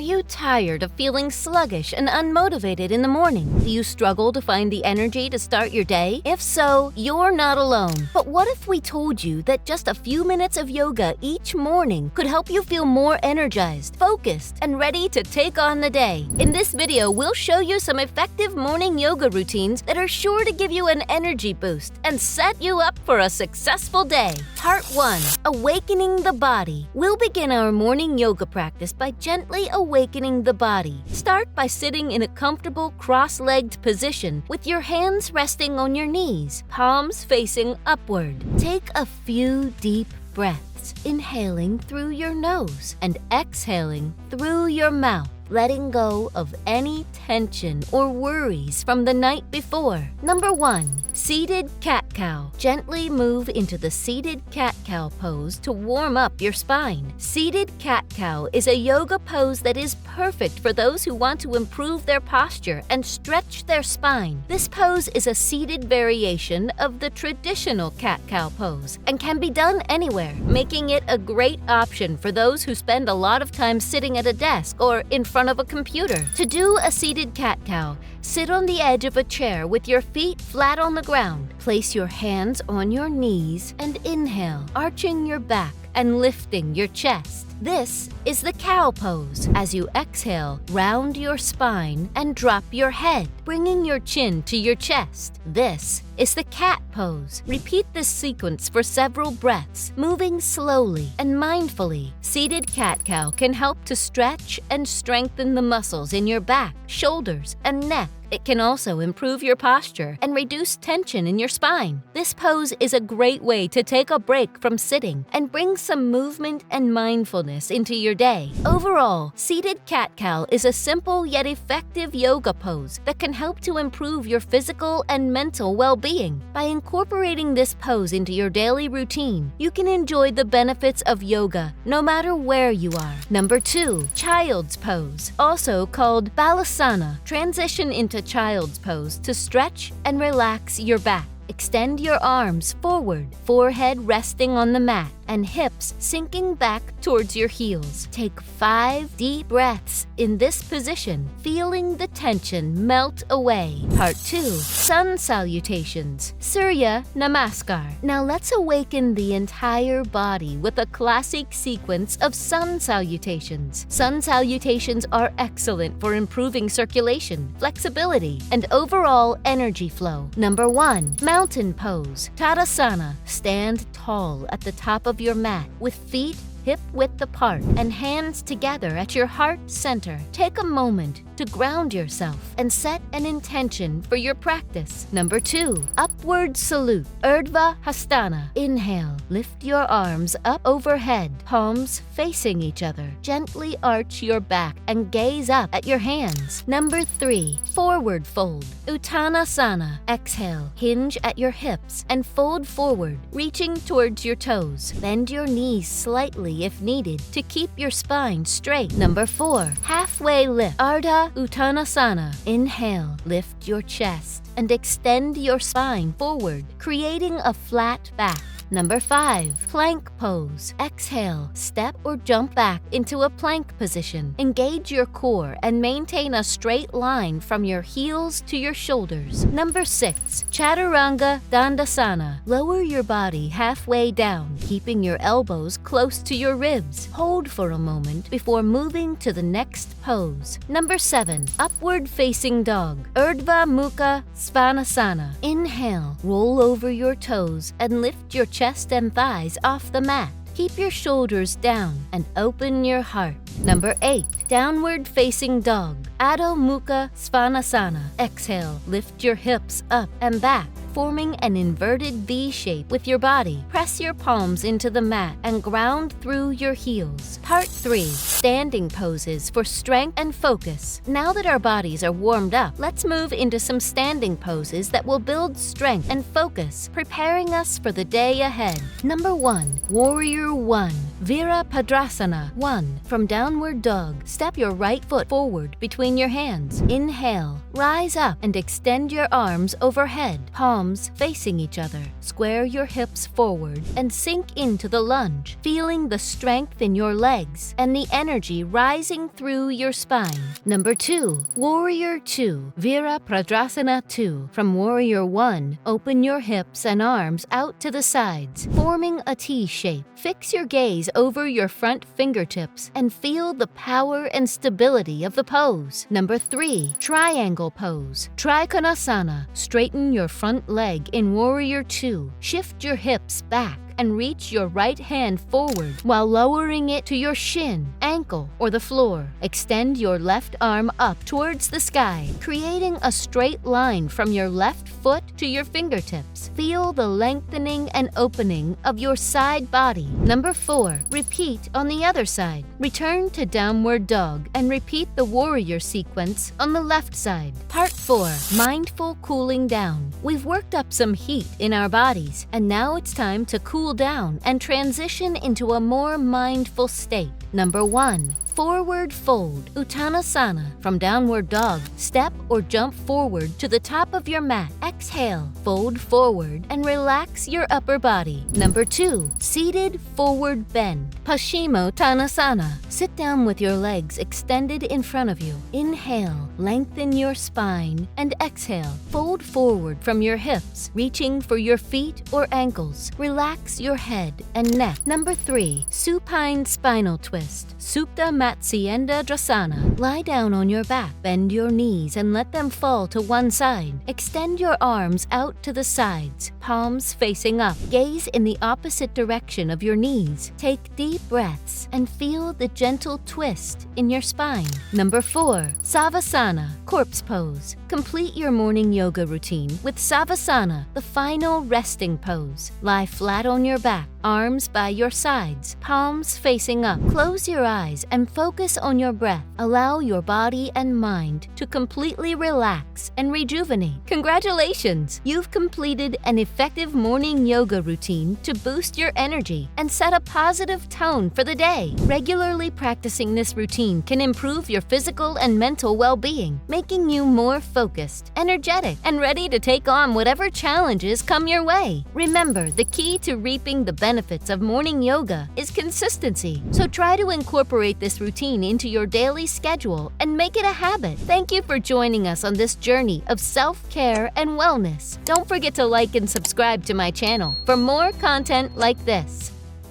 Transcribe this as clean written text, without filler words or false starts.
you tired of feeling sluggish and unmotivated in the morning? Do you struggle to find the energy to start your day? If so, you're not alone. But what if we told you that just a few minutes of yoga each morning could help you feel more energized, focused, and ready to take on the day? In this video, we'll show you some effective morning yoga routines that are sure to give you an energy boost and set you up for a successful day. Part 1. Awakening the body. We'll begin our morning yoga practice by gently awakening the body. Start by sitting in a comfortable cross-legged position with your hands resting on your knees, palms facing upward. Take a few deep breaths, inhaling through your nose and exhaling through your mouth, letting go of any tension or worries from the night before. Number 1. Seated cat-cow. Gently move into the seated cat-cow pose to warm up your spine. Seated cat-cow is a yoga pose that is perfect for those who want to improve their posture and stretch their spine. This pose is a seated variation of the traditional cat-cow pose and can be done anywhere, making it a great option for those who spend a lot of time sitting at a desk or in front of a computer. To do a seated cat-cow, sit on the edge of a chair with your feet flat on the ground. Place your hands on your knees and inhale, arching your back and lifting your chest. This is the cow pose. As you exhale, round your spine and drop your head, bringing your chin to your chest. This is the cat pose. Repeat this sequence for several breaths, moving slowly and mindfully. Seated cat-cow can help to stretch and strengthen the muscles in your back, shoulders, and neck. It can also improve your posture and reduce tension in your spine. This pose is a great way to take a break from sitting and bring some movement and mindfulness into your day. Overall, seated cat-cow is a simple yet effective yoga pose that can help to improve your physical and mental well-being. By incorporating this pose into your daily routine, you can enjoy the benefits of yoga no matter where you are. Number 2. Child's pose, also called balasana. Transition into child's pose to stretch and relax your back. Extend your arms forward, forehead resting on the mat, and hips sinking back towards your heels. Take 5 deep breaths in this position, feeling the tension melt away. Part 2. Sun salutations. Surya Namaskar. Now let's awaken the entire body with a classic sequence of sun salutations. Sun salutations are excellent for improving circulation, flexibility, and overall energy flow. Number 1. Mountain pose. Tadasana. Stand tall at the top of your mat with feet hip-width apart and hands together at your heart center. Take a moment to ground yourself and set an intention for your practice. Number 2. Upward salute. Urdhva Hastana. Inhale. Lift your arms up overhead, palms facing each other. Gently arch your back and gaze up at your hands. Number 3. Forward fold. Uttanasana. Exhale. Hinge at your hips and fold forward, reaching towards your toes. Bend your knees slightly if needed to keep your spine straight. Number 4. Halfway lift. Ardha Uttanasana. Inhale, lift your chest and extend your spine forward, creating a flat back. Number 5. Plank pose. Exhale, step or jump back into a plank position. Engage your core and maintain a straight line from your heels to your shoulders. Number 6. Chaturanga Dandasana. Lower your body halfway down, keeping your elbows close to your ribs. Hold for a moment before moving to the next pose. Number 7. Upward facing dog. Urdhva Mukha Svanasana. Inhale, roll over your toes and lift your chest and thighs off the mat. Keep your shoulders down and open your heart. Number 8. Downward facing dog. Adho Mukha Svanasana. Exhale, lift your hips up and back, forming an inverted V shape with your body. Press your palms into the mat and ground through your heels. Part 3. Standing poses for strength and focus. Now that our bodies are warmed up, let's move into some standing poses that will build strength and focus, preparing us for the day ahead. Number 1. Warrior 1. Virabhadrasana 1. From downward dog, step your right foot forward between your hands. Inhale, rise up and extend your arms overhead, palms palms facing each other. Square your hips forward and sink into the lunge, feeling the strength in your legs and the energy rising through your spine. Number 2. Warrior 2, Virabhadrasana 2. From Warrior 1, open your hips and arms out to the sides, forming a T shape. Fix your gaze over your front fingertips and feel the power and stability of the pose. Number 3. Triangle pose, Trikonasana. Straighten your front leg in Warrior 2. Shift your hips back and reach your right hand forward while lowering it to your shin, ankle, or the floor. Extend your left arm up towards the sky, creating a straight line from your left foot to your fingertips. Feel the lengthening and opening of your side body. Number 4. Repeat on the other side. Return to downward dog and repeat the warrior sequence on the left side. Part 4. Mindful cooling down. We've worked up some heat in our bodies, and now it's time to cool down and transition into a more mindful state. Number 1. Forward fold, Uttanasana. From downward dog, step or jump forward to the top of your mat. Exhale, fold forward and relax your upper body. Number 2. Seated forward bend, Paschimottanasana. Sit down with your legs extended in front of you. Inhale, lengthen your spine, and exhale, fold forward from your hips, reaching for your feet or ankles. Relax your head and neck. Number 3. Supine spinal twist, Supta Matsyendrasana. Lie down on your back, bend your knees and let them fall to one side. Extend your arms out to the sides, palms facing up. Gaze in the opposite direction of your knees. Take deep breaths and feel the gentle twist in your spine. Number 4. Savasana, corpse pose. Complete your morning yoga routine with Savasana, the final resting pose. Lie flat on your back, arms by your sides, palms facing up. Close your eyes and focus on your breath. Allow your body and mind to completely relax and rejuvenate. Congratulations! You've completed an effective morning yoga routine to boost your energy and set a positive tone for the day. Regularly practicing this routine can improve your physical and mental well-being, making you more focused, energetic, and ready to take on whatever challenges come your way. Remember, the key to reaping the benefits of morning yoga is consistency. So try to incorporate this routine into your daily schedule and make it a habit. Thank you for joining us on this journey of self-care and wellness. Don't forget to like and subscribe to my channel for more content like this.